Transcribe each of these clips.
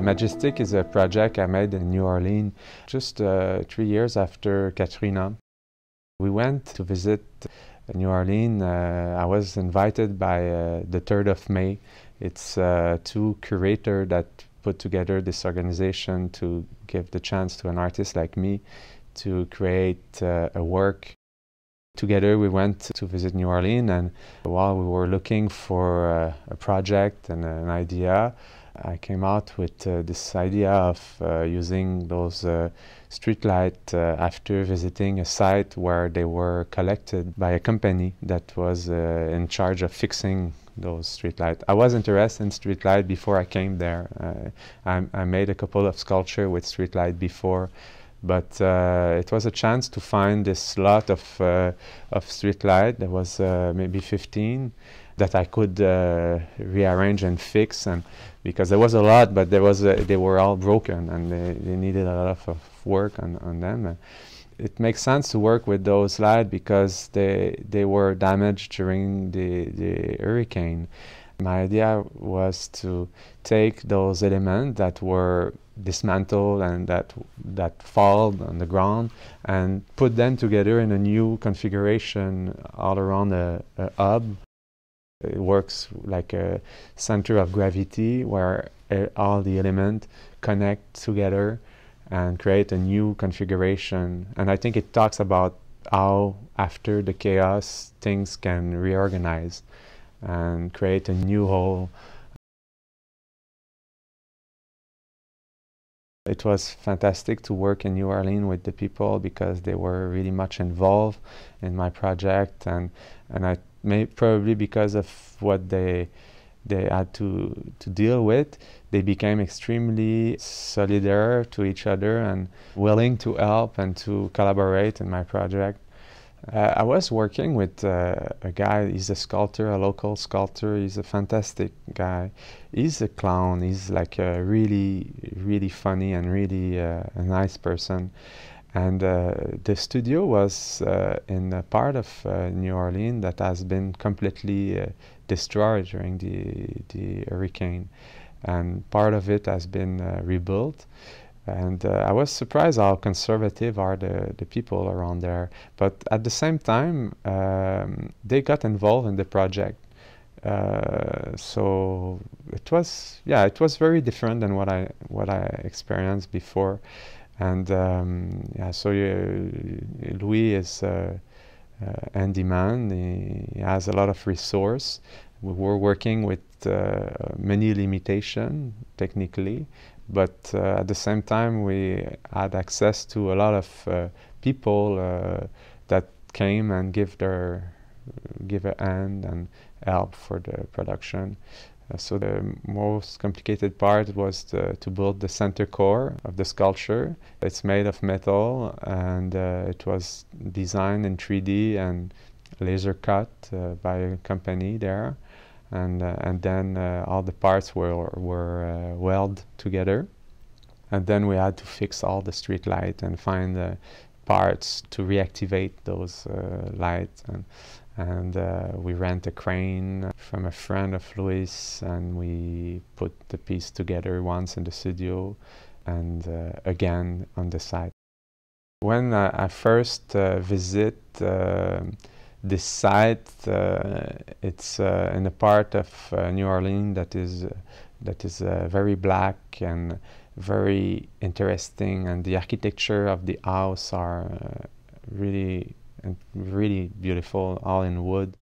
Majestic is a project I made in New Orleans just 3 years after Katrina. We went to visit New Orleans. I was invited by the 3rd of May. It's two curators that put together this organization to give the chance to an artist like me to create a work. Together we went to visit New Orleans, and while we were looking for a project and an idea, I came out with this idea of using those street lights after visiting a site where they were collected by a company that was in charge of fixing those street lights. I was interested in street light before I came there. I made a couple of sculptures with street light before, but it was a chance to find this lot of street light. There was maybe 15 that I could rearrange and fix, and because there was a lot, but there was they were all broken and they needed a lot of work on them. It makes sense to work with those lights because they were damaged during the hurricane. My idea was to take those elements that were dismantled and that fall on the ground and put them together in a new configuration all around a hub. It works like a center of gravity where all the elements connect together and create a new configuration. And I think it talks about how after the chaos things can reorganize and create a new whole. It was fantastic to work in New Orleans with the people because they were really much involved in my project, and I probably because of what they had to deal with, they became extremely solidary to each other and willing to help and to collaborate in my project. I was working with a guy. He's a sculptor, a local sculptor. He's a fantastic guy. He's a clown. He's like a really funny and really a nice person. And the studio was in a part of New Orleans that has been completely destroyed during the hurricane, and part of it has been rebuilt. And I was surprised how conservative are the people around there. But at the same time, they got involved in the project. So it was very different than what I experienced before. And so Louis is handyman. He has a lot of resource. We were working with many limitations technically, but at the same time we had access to a lot of people that came and give a hand and help for the production. So the most complicated part was to build the center core of the sculpture. It's made of metal, and it was designed in 3D and laser cut by a company there. And then all the parts were welded together. And then we had to fix all the street light and find the parts to reactivate those lights. And we rent a crane from a friend of Louis, and we put the piece together once in the studio and again on the site. When I first visit this site, it's in a part of New Orleans that is very black and very interesting, and the architecture of the house are really beautiful, all in wood.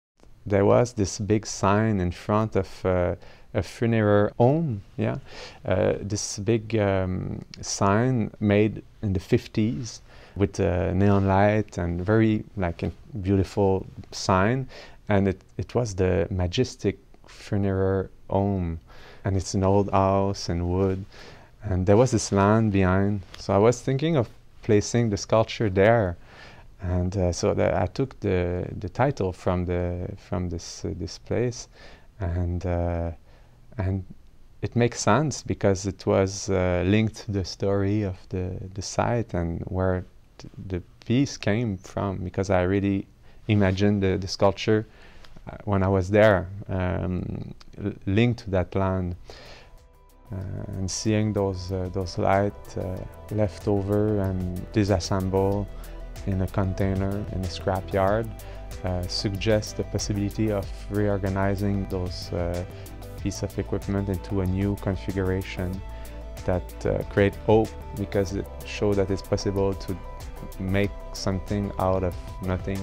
There was this big sign in front of a funeral home, this big sign made in the 50s with a neon light and very like a beautiful sign, and it was the Majestic funeral home, and it's an old house in wood, and there was this land behind, so I was thinking of placing the sculpture there. And so I took the title from this place, and it makes sense because it was linked to the story of the site and where the piece came from. Because I really imagined the sculpture when I was there, linked to that land. And seeing those lights left over and disassembled in a container in a scrapyard suggests the possibility of reorganizing those pieces of equipment into a new configuration that create hope, because it shows that it's possible to make something out of nothing.